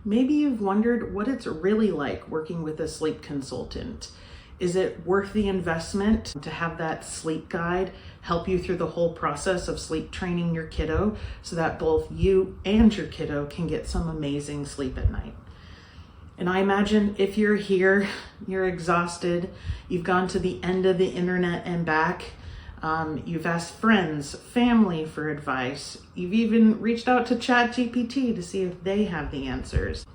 Maybe you've wondered what it's really like working with a sleep consultant. Is it worth the investment to have that sleep guide help you through the whole process of sleep training your kiddo so that both you and your kiddo can get some amazing sleep at night? And I imagine if you're here, you're exhausted, you've gone to the end of the internet and back, you've asked friends, family for advice, you've even reached out to ChatGPT to see if they have the answers.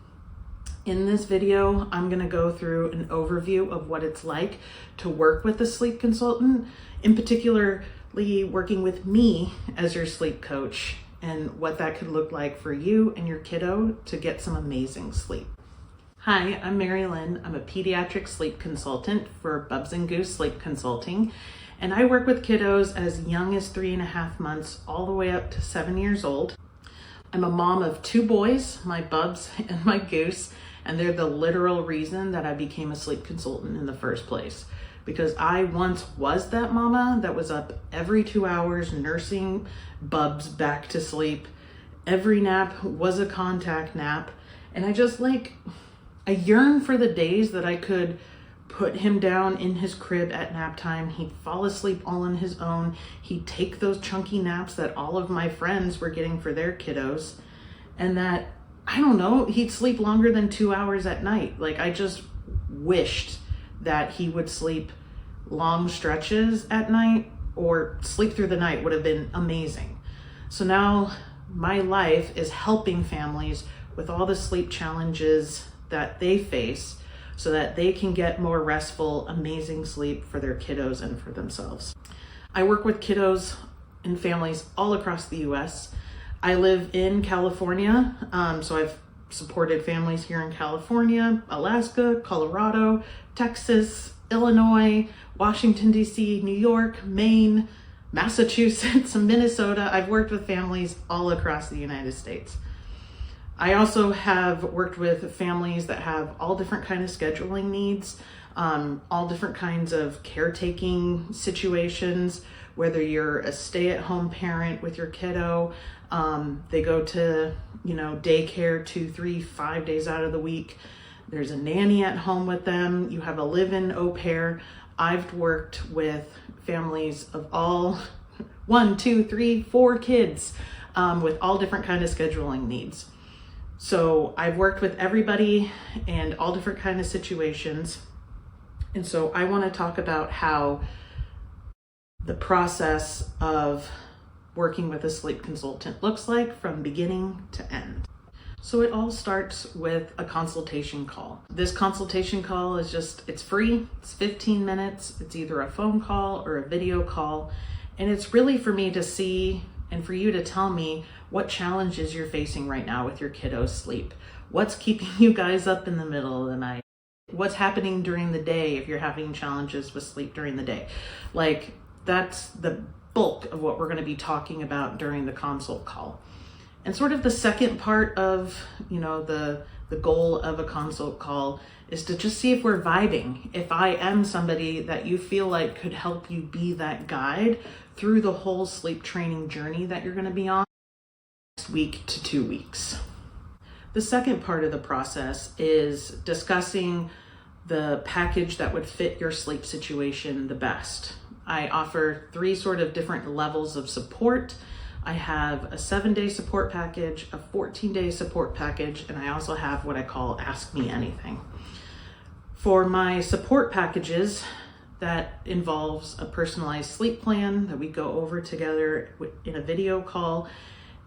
In this video, I'm going to go through an overview of what it's like to work with a sleep consultant, in particularly working with me as your sleep coach, and what that could look like for you and your kiddo to get some amazing sleep. Hi, I'm Mary Lynn. I'm a pediatric sleep consultant for Bubs and Goose Sleep Consulting, and I work with kiddos as young as 3.5 months all the way up to 7 years old. I'm a mom of 2 boys, my Bubs and my Goose, and they're the literal reason that I became a sleep consultant in the first place. Because I once was that mama that was up every 2 hours nursing Bubs back to sleep. Every nap was a contact nap, and I yearn for the days that I could put him down in his crib at nap time. He'd fall asleep all on his own. He'd take those chunky naps that all of my friends were getting for their kiddos. And that, I don't know, he'd sleep longer than 2 hours at night. I just wished that he would sleep long stretches at night, or sleep through the night would have been amazing. So now my life is helping families with all the sleep challenges that they face so that they can get more restful, amazing sleep for their kiddos and for themselves. I work with kiddos and families all across the US. I live in California, so I've supported families here in California, Alaska, Colorado, Texas, Illinois, Washington, D.C., New York, Maine, Massachusetts, and Minnesota. I've worked with families all across the United States. I also have worked with families that have all different kinds of scheduling needs, all different kinds of caretaking situations, whether you're a stay-at-home parent with your kiddo, they go to, daycare 2, 3, 5 days out of the week. There's a nanny at home with them. You have a live-in au pair. I've worked with families of all 1, 2, 3, 4 kids with all different kinds of scheduling needs. So I've worked with everybody and all different kinds of situations. And so I want to talk about how the process of working with a sleep consultant looks like from beginning to end. So it all starts with a consultation call. This consultation call is it's free. It's 15 minutes. It's either a phone call or a video call. And it's really for me to see and for you to tell me what challenges you're facing right now with your kiddo's sleep. What's keeping you guys up in the middle of the night? What's happening during the day if you're having challenges with sleep during the day? That's the bulk of what we're going to be talking about during the consult call. And sort of the second part of, the goal of a consult call is to just see if we're vibing. If I am somebody that you feel like could help you be that guide through the whole sleep training journey that you're going to be on next week to 2 weeks. The second part of the process is discussing the package that would fit your sleep situation the best. I offer 3 sort of different levels of support. I have a 7-day support package, a 14-day support package, and I also have what I call Ask Me Anything. For my support packages, that involves a personalized sleep plan that we go over together in a video call,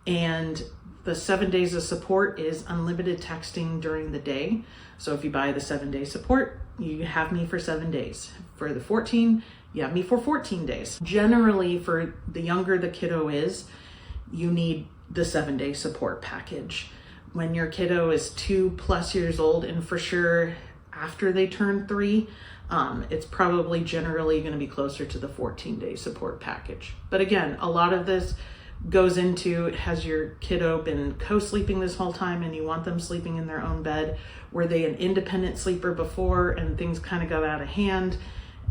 and the 7 days of support is unlimited texting during the day. So if you buy the 7-day support, you have me for 7 days. For the 14, you have me for 14 days. Generally, for the younger the kiddo is, you need the 7-day support package. When your kiddo is 2+ years old, and for sure after they turn 3, it's probably generally going to be closer to the 14-day support package. But again, a lot of this goes into, has your kiddo been co-sleeping this whole time and you want them sleeping in their own bed? Were they an independent sleeper before and things kind of got out of hand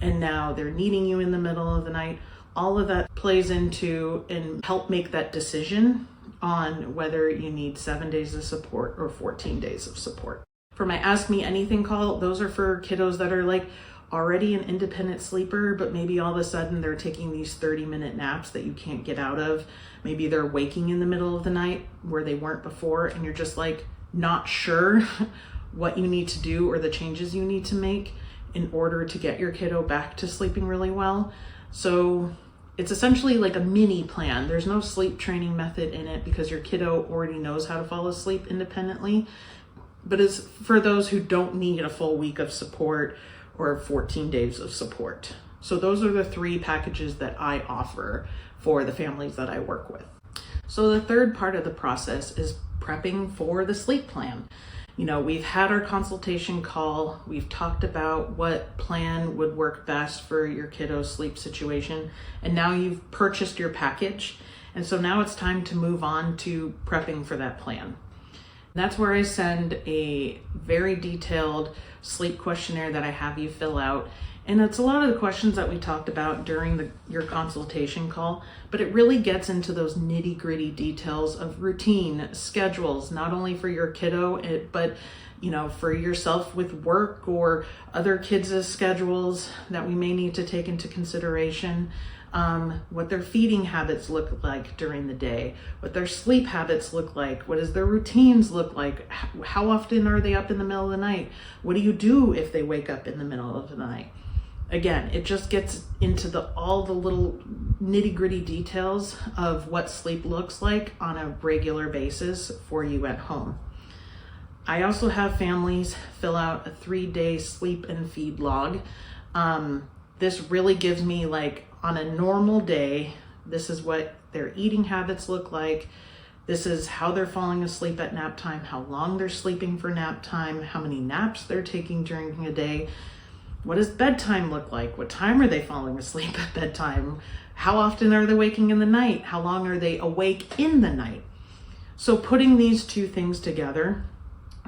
and now they're needing you in the middle of the night? All of that plays into and help make that decision on whether you need 7 days of support or 14 days of support. For my Ask Me Anything call, those are for kiddos that are like already an independent sleeper, but maybe all of a sudden they're taking these 30-minute naps that you can't get out of. Maybe they're waking in the middle of the night where they weren't before, and you're just like not sure what you need to do or the changes you need to make in order to get your kiddo back to sleeping really well. So it's essentially like a mini plan. There's no sleep training method in it because your kiddo already knows how to fall asleep independently. But it's for those who don't need a full week of support or 14 days of support. So those are the 3 packages that I offer for the families that I work with. So the third part of the process is prepping for the sleep plan. You know, we've had our consultation call. We've talked about what plan would work best for your kiddo's sleep situation. And now you've purchased your package. And so now it's time to move on to prepping for that plan. And that's where I send a very detailed sleep questionnaire that I have you fill out. And it's a lot of the questions that we talked about during your consultation call, but it really gets into those nitty-gritty details of routine, schedules, not only for your kiddo, but you know, for yourself with work or other kids' schedules that we may need to take into consideration. What their feeding habits look like during the day, what their sleep habits look like, what does their routines look like, how often are they up in the middle of the night, what do you do if they wake up in the middle of the night. Again, it just gets into all the little nitty-gritty details of what sleep looks like on a regular basis for you at home. I also have families fill out a 3-day sleep and feed log. This really gives me, like, on a normal day, this is what their eating habits look like. This is how they're falling asleep at nap time, how long they're sleeping for nap time, how many naps they're taking during a day. What does bedtime look like? What time are they falling asleep at bedtime? How often are they waking in the night? How long are they awake in the night? So putting these 2 things together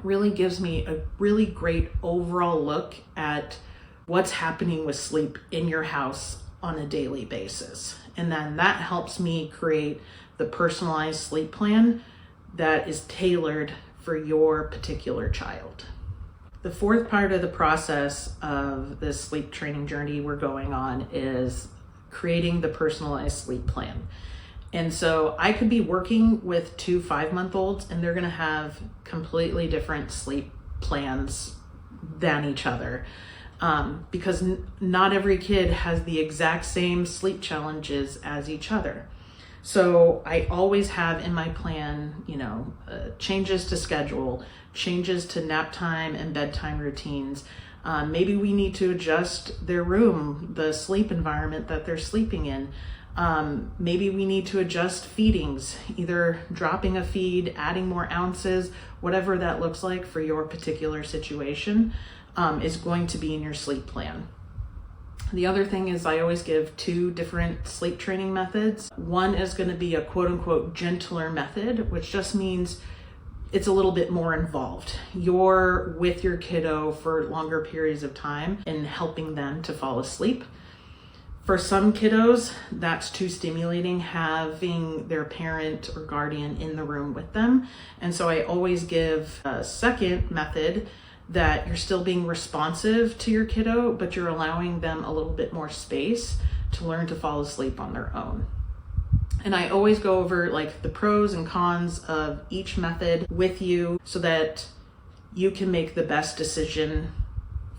really gives me a really great overall look at what's happening with sleep in your house on a daily basis. And then that helps me create the personalized sleep plan that is tailored for your particular child. The fourth part of the process of this sleep training journey we're going on is creating the personalized sleep plan. And so I could be working with 2 5-month-olds and they're gonna have completely different sleep plans than each other. Because not every kid has the exact same sleep challenges as each other. So I always have in my plan, you know, changes to schedule, changes to nap time and bedtime routines. Maybe we need to adjust their room, the sleep environment that they're sleeping in. Maybe we need to adjust feedings, either dropping a feed, adding more ounces, whatever that looks like for your particular situation. Is going to be in your sleep plan. The other thing is I always give 2 different sleep training methods. One is going to be a quote unquote gentler method, which just means it's a little bit more involved. You're with your kiddo for longer periods of time and helping them to fall asleep. For some kiddos, that's too stimulating having their parent or guardian in the room with them. And so I always give a second method that you're still being responsive to your kiddo, but you're allowing them a little bit more space to learn to fall asleep on their own. And I always go over like the pros and cons of each method with you so that you can make the best decision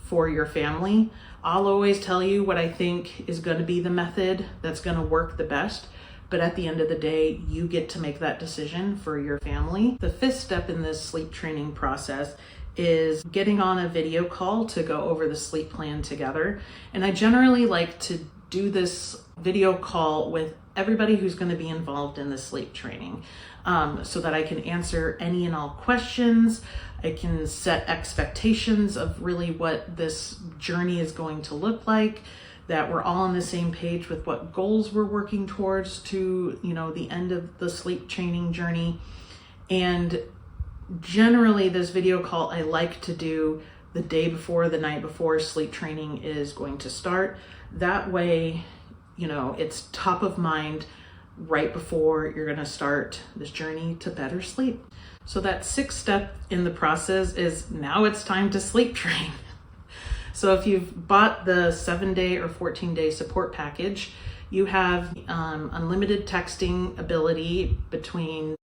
for your family. I'll always tell you what I think is going to be the method that's going to work the best. But at the end of the day, you get to make that decision for your family. The 5th step in this sleep training process is getting on a video call to go over the sleep plan together. And I generally like to do this video call with everybody who's going to be involved in the sleep training so that I can answer any and all questions. I can set expectations of really what this journey is going to look like, that we're all on the same page with what goals we're working towards to, you know, the end of the sleep training journey. And generally this video call I like to do the day before, the night before sleep training is going to start. That way, you know, it's top of mind right before you're gonna start this journey to better sleep. So that sixth step in the process is now it's time to sleep train. So if you've bought the 7-day or 14-day support package, you have unlimited texting ability between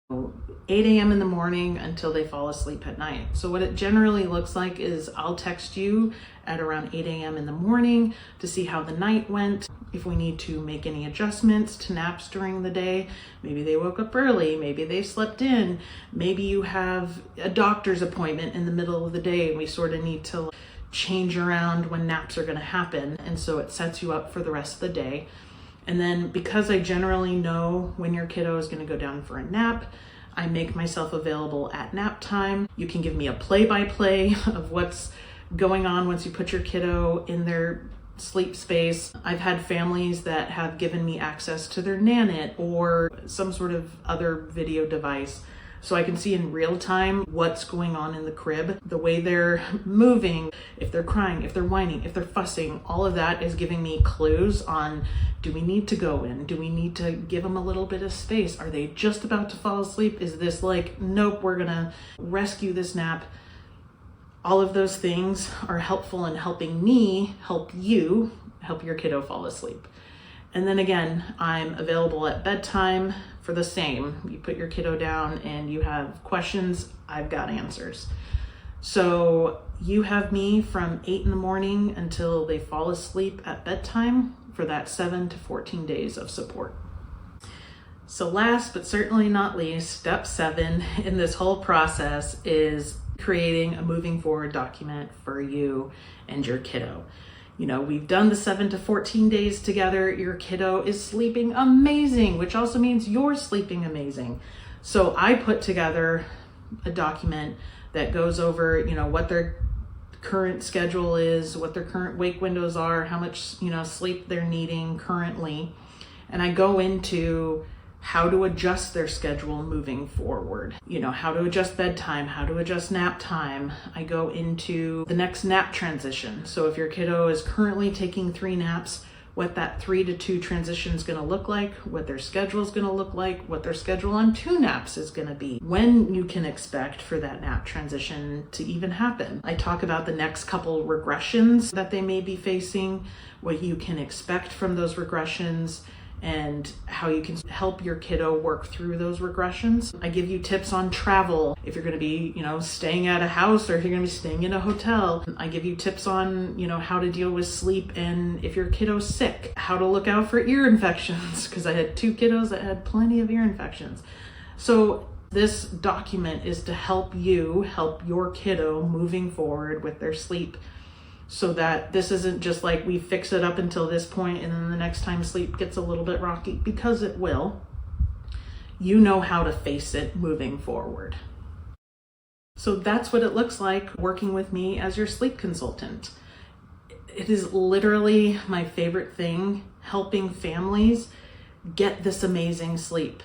8 a.m. in the morning until they fall asleep at night. So what it generally looks like is I'll text you at around 8 a.m. in the morning to see how the night went, if we need to make any adjustments to naps during the day. Maybe they woke up early, maybe they slept in, maybe you have a doctor's appointment in the middle of the day and we sort of need to change around when naps are going to happen. And so it sets you up for the rest of the day. And then because I generally know when your kiddo is going to go down for a nap, I make myself available at nap time. You can give me a play-by-play of what's going on once you put your kiddo in their sleep space. I've had families that have given me access to their Nanit or some sort of other video device, so I can see in real time what's going on in the crib, the way they're moving, if they're crying, if they're whining, if they're fussing. All of that is giving me clues on, do we need to go in? Do we need to give them a little bit of space? Are they just about to fall asleep? Is this like, nope, we're gonna rescue this nap? All of those things are helpful in helping me help you help your kiddo fall asleep. And then again, I'm available at bedtime for the same. You put your kiddo down and you have questions, I've got answers. So you have me from 8 in the morning until they fall asleep at bedtime for that 7 to 14 days of support. So last but certainly not least, step 7 in this whole process is creating a moving forward document for you and your kiddo. You know, we've done the 7 to 14 days together. Your kiddo is sleeping amazing, which also means you're sleeping amazing. So I put together a document that goes over, you know, what their current schedule is, what their current wake windows are, how much, you know, sleep they're needing currently. And I go into how to adjust their schedule moving forward. You know, how to adjust bedtime, how to adjust nap time. I go into the next nap transition. So if your kiddo is currently taking 3 naps, what that 3 to 2 transition is going to look like, what their schedule is going to look like, what their schedule on 2 naps is going to be, when you can expect for that nap transition to even happen. I talk about the next couple regressions that they may be facing, what you can expect from those regressions, and how you can help your kiddo work through those regressions. I give you tips on travel, if you're going to be, you know, staying at a house or if you're going to be staying in a hotel. I give you tips on, you know, how to deal with sleep and if your kiddo's sick, how to look out for ear infections, because I had 2 kiddos that had plenty of ear infections. So this document is to help you help your kiddo moving forward with their sleep, so that this isn't just like we fix it up until this point and then the next time sleep gets a little bit rocky, because it will. You know how to face it moving forward. So that's what it looks like working with me as your sleep consultant. It is literally my favorite thing, helping families get this amazing sleep.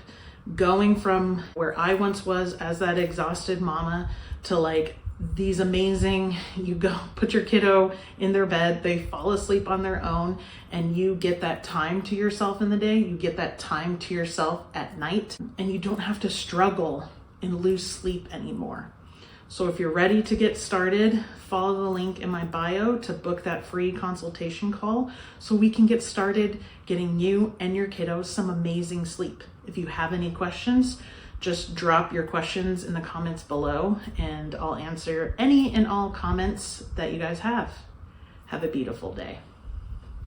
Going from where I once was as that exhausted mama to like these amazing, you go put your kiddo in their bed, they fall asleep on their own, and you get that time to yourself in the day, you get that time to yourself at night, and you don't have to struggle and lose sleep anymore. So if you're ready to get started, follow the link in my bio to book that free consultation call so we can get started getting you and your kiddo some amazing sleep. If you have any questions, just drop your questions in the comments below and I'll answer any and all comments that you guys have. Have a beautiful day.